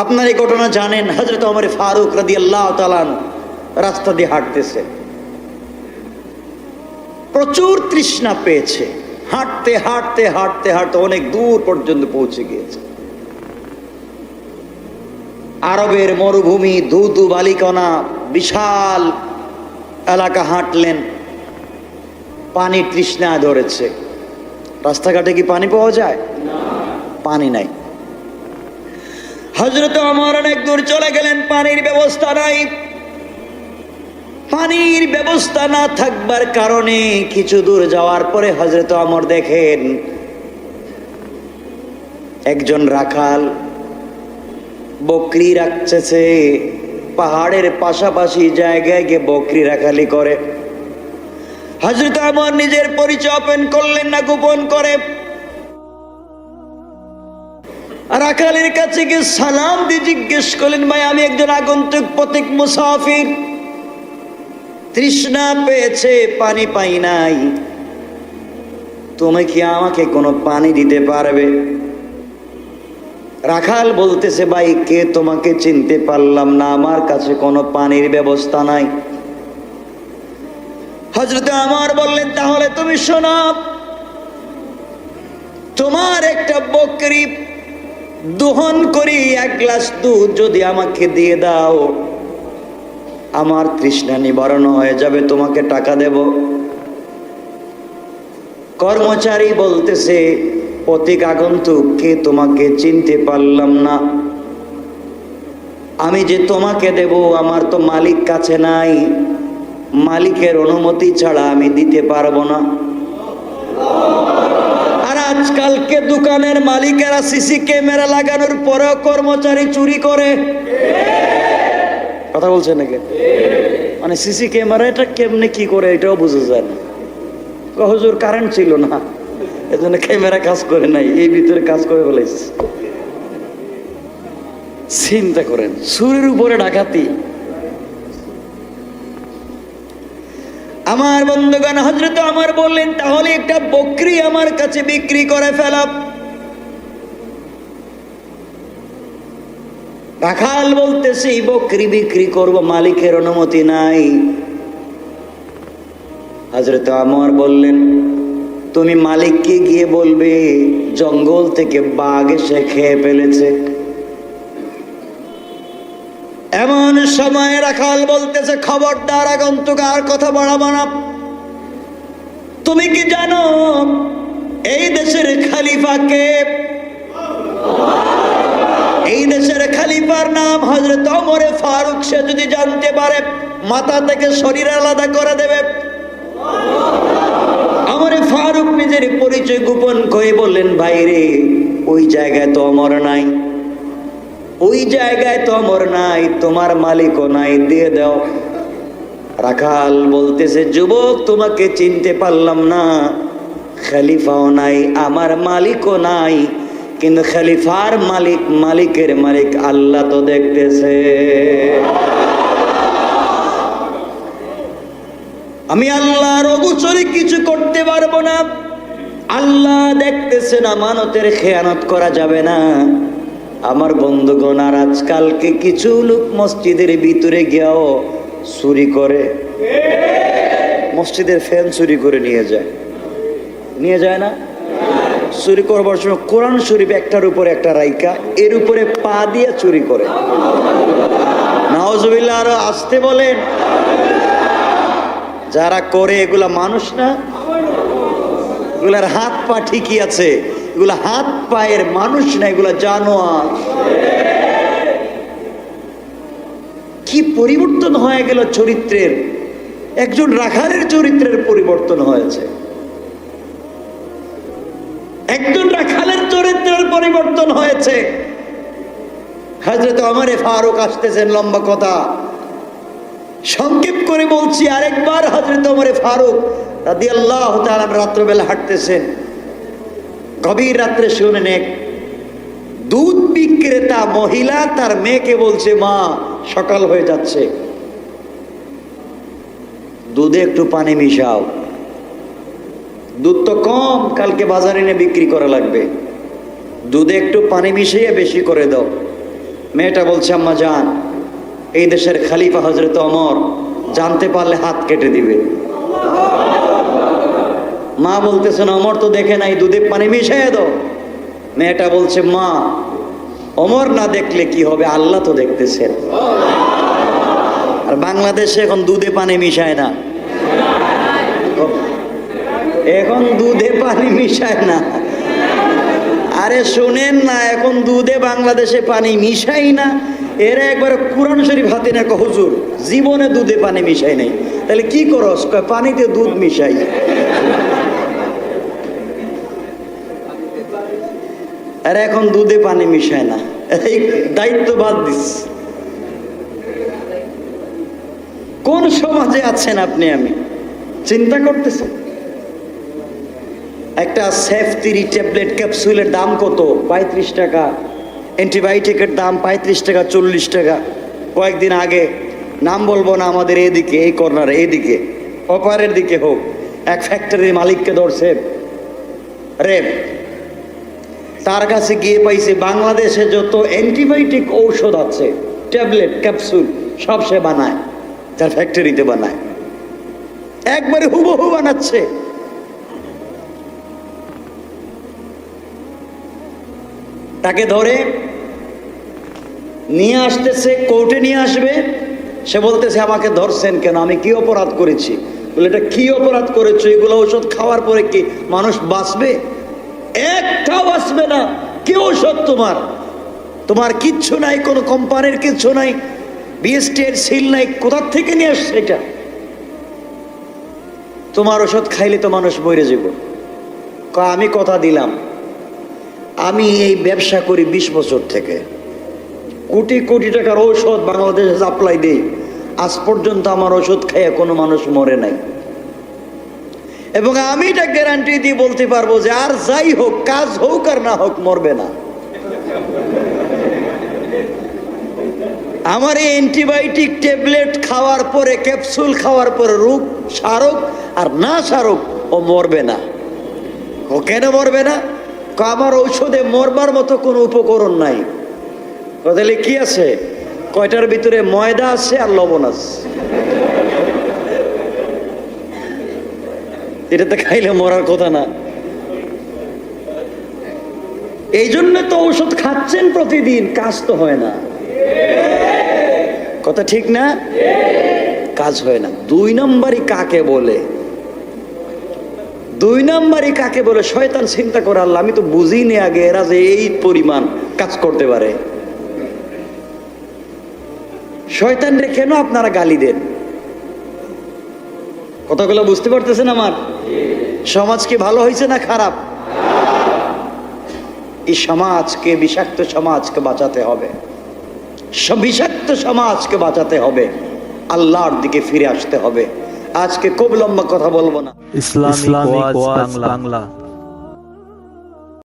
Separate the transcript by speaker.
Speaker 1: আপনার এই ঘটনা জানেন, হযরত ওমর ফারুক রাদিয়াল্লাহু তাআলা রাস্তা দিয়ে হাঁটতেছে, প্রচুর তৃষ্ণা পেয়েছে, হাঁটতে হাঁটতে হাঁটতে হাঁটতে অনেক দূর পর্যন্ত পৌঁছে গিয়েছে। আরবের মরুভূমি, ধুধু বালিকণা, বিশাল এলাকা হাঁটলেন, পানি তৃষ্ণা ধরেছে। রাস্তাঘাটে কি পানি পাওয়া যায়? পানি নাই। হযরত ওমর অনেক দূর চলে গেলেন, পানির ব্যবস্থা নাই। পানির ব্যবস্থা না থাকবার কারণে কিছু দূর যাওয়ার পরে হযরত ওমর দেখেন একজন রাখাল বকরি রাখতেছে, পাহাড়ের পাশাপাশি জায়গায় গিয়ে বকরি রাখালি করে। হযরত ওমর নিজের পরিচয় ওপেন করলেন না, গোপন করে রাখালের কাছে গিয়ে সালাম দিয়ে জিজ্ঞেস করলেন, ভাই আমি একজন আগন্তুক পথিক মুসাফির, তৃষ্ণা পেয়েছে, পানি পাই নাই, তুমি কি আমাকে কোনো পানি দিতে পারবে? রাখাল বলতেছে, ভাই কে তোমাকে চিনতে পারলাম না, আমার কাছে কোনো পানির ব্যবস্থা নাই। হযরত ওমর বললেন, তাহলে তুমি শোনো, তোমার একটা বকরি দহন করি, এক গ্লাস দুধ যদি আমাকে দিয়ে দাও, আমার তৃষ্ণা নিবারণ হয়ে যাবে, তোমাকে টাকা দেব। কর্মচারী বলতেছে, পথিক আগন্তুক, কে তোমাকে চিনতে পারলাম না, আমি যে তোমাকে দেব আমার তো মালিক কাছে নাই, মালিকের অনুমতি ছাড়া আমি দিতে পারবো না। আর আজকালকে দোকানের মালিকেরা সিসি ক্যামেরা লাগানোর পরেও কর্মচারী চুরি করে। কথা বলছেন নাকি? মানে সিসি ক্যামেরা এটা কেমনে কি করে এটাও বুঝে যায় না। হুজুর কারেন্ট ছিল না, এজন্য ক্যামেরা কাজ করে নাই, এই ভিতরে কাজ করে ফেলেছে। চিন্তা করেন, চুরির উপরে ডাকাতি। আমার বন্ধুগণ, হযরত ওমর বললেন, তাহলে একটা বকরি আমার কাছে বিক্রি করে ফেলা। রাখাল বলতেছে, বকরি বিক্রি করব, মালিকের অনুমতি নাই। হযরত ওমর বললেন, তুমি মালিককে গিয়ে বলবে জঙ্গল থেকে বাঘ এসে খেয়ে ফেলেছে। এমন সময় রাখাল বলতেছে, খবরদার আগন্তুক, আর কথা বাড়াবো না। তুমি কি জানো এই দেশের খলিফা কে? এই দেশের খলিফার নাম হযরত ওমর ফারুক। সে যদি জানতে পারে মাথা থেকে শরীর আলাদা করে দেবে। ওমর ফারুক নিজের পরিচয় গোপন করে বললেন, ভাই রে, ওই জায়গায় তো ওমর নাই, ওই জায়গায় তো ওমর নাই, তোমার মালিকও নাই, দিয়ে দাও। রাখাল বলতেছে, যুবক তোমাকে চিনতে পারলাম না, খলিফাও নাই, আমার মালিকও নাই, কিন্তু খলিফার মালিক, মালিকের মালিক আল্লাহ তো দেখতেছে। আমি আল্লাহর অগোচরে কিছু করতে পারবো না, আল্লাহ দেখতেছে না, আমানতের খেয়ানত করা যাবে না। আমার বন্ধুগণ, আর আজকালকে কিছু লোক মসজিদের ভিতরে গিয়েও চুরি করে, মসজিদের ফ্যান চুরি করে নিয়ে যায়, নিয়ে যায় না? চুরি করবার সময় কোরআন শরীফ একটার উপরে একটা রাইকা এর উপরে পা দিয়ে চুরি করে। নাউজুবিল্লাহ, আরো আসতে বলেন। যারা করে এগুলা মানুষ না, এগুলার হাত পা ঠিকই আছে, এগুলা হাত পায়ের মানুষ না, এগুলা জানোয়ার। কি পরিবর্তন হয়ে গেল চরিত্রের, একজন রাখালের চরিত্রের পরিবর্তন হয়েছে, একজন রাখালের চরিত্রের পরিবর্তন হয়েছে। হযরত ওমর ফারুক আসতেছেন, লম্বা কথা সংক্ষেপ করে বলছি আরেকবার। হযরত ওমর ফারুক রাদিয়াল্লাহু তাআলা রাত্রবেলা হাঁটতেছেন, গভীর রাত্রে শুনেন এক দুধ বিক্রেতা মহিলা তার মেয়েকে বলছে, মা সকাল হয়ে যাচ্ছে, দুধে একটু পানি মিশাও, দুধ তো কম, কালকে বাজারে এনে বিক্রি করা লাগবে, দুধে একটু পানি মিশিয়ে বেশি করে দাও। মেয়েটা বলছে, আম্মা জান, এই দেশের খলিফা হযরত ওমর জানতে পারলে হাত কেটে দিবে। মা বলতেছেন, ওমর তো দেখে নাই, দুধে পানি মিশিয়ে দাও। মেয়েটা বলছে, মা ওমর না দেখলে কি হবে, আল্লাহ তো দেখতেছেন। আর বাংলাদেশে এখন দুধে পানি মিশায় না, এখন দুধে পানি মিশায় না। আরে শুনেন না, এখন দুধে বাংলাদেশে পানি মিশাই না। এরা একবার কুরআন শরীফ হাতে না, হুজুর জীবনে দুধে পানি মিশাই নাই। তাহলে কি করস? পানিতে দুধ মিশাই। আর এখন দুধে পানি মিশায় না, এই দায়িত্ব বাদ দিস। কোন সমাজে আছেন আপনি? আমি চিন্তা করতেছি। একটা সেফ-3 ট্যাবলেট ক্যাপসুলের দাম কত? 35 টাকা। অ্যান্টিবায়োটিকের দাম 35 টাকা, 40 টাকা। কয়েকদিন আগে, নাম বলবো না, আমাদের এদিকে, এই কর্নারে, এদিকে অপারের দিকে হোক, এক ফ্যাক্টরির মালিককে ধরছে রেপ। তার কাছে গিয়ে পাইছে বাংলাদেশে যত অ্যান্টিবায়োটিক ঔষধ আছে, ট্যাবলেট ক্যাপসুল, সব সে বানায়, তার ফ্যাক্টরিতে বানায়, একবারে হুবহু বানাচ্ছে। তাকে ধরে নিয়ে আসতেছে, কোর্টে নিয়ে আসবে। সে বলতেছে, আমাকে ধরছেন কেন? আমি কি অপরাধ করেছি? বলে, এটা কি অপরাধ করেছো? এগুলো ঔষধ খাওয়ার পরে কি মানুষ বাঁচবে? একটাও বাঁচবে না। কি ঔষধ তোমার? তোমার কিচ্ছু নাই, কোনো কোম্পানির কিচ্ছু নাই, বিএসটি এর সিল নাই, কোথার থেকে নিয়ে আসছে এটা? তোমার ওষুধ খাইলে তো মানুষ মরে যাব। আমি কথা দিলাম, আমি এই ব্যবসা করি 20 বছর থেকে, কোটি কোটি টাকার ঔষধ বাংলাদেশে সাপ্লাই দেই, আজ পর্যন্ত আমার ওষুধ খাইয়ে কোনো মানুষ মরে নাই। এবং আমি এটা গ্যারান্টি দিয়ে বলতে পারবো যে আর যাই হোক, কাজ হোক আর না হোক, মরবে না। আমার এই অ্যান্টিবায়োটিক ট্যাবলেট খাওয়ার পরে, ক্যাপসুল খাওয়ার পরে রোগ সারুক আর না সারুক, ও মরবে না। ও কেন মরবে না? আমার ঔষধে মরবার মতো কোনো উপকরণ নাই। তাহলে কি আছে? কয়টার ভিতরে ময়দা আছে আর লবণ আছে, এটাতে খাইলে মরার কথা না। এই জন্য তো ঔষধ খাচ্ছেন প্রতিদিন, কাজ তো হয় না। কথা ঠিক না? কাজ হয় না। 2 নম্বরই কাকে বলে? 2 নম্বরই কাকে বলে? শয়তান চিন্তা করে, আল্লাহ আমি তো বুঝিনি আগে এরা যে এই পরিমাণ কাজ করতে পারে। শয়তানরে কেন আপনারা গালি দেন? কথাগুলো বুঝতে পারতেছেন আমার? সমাজ কি ভালো হয়েছে না খারাপ? এই সমাজকে, বিষাক্ত সমাজকে বাঁচাতে হবে। বিষাক্ত সমাজকে বাঁচাতে হবে, আল্লাহর দিকে ফিরে আসতে হবে। আজকে খুব লম্বা কথা বলবো না।
Speaker 2: ইসলামিক ওয়াজ বাংলা।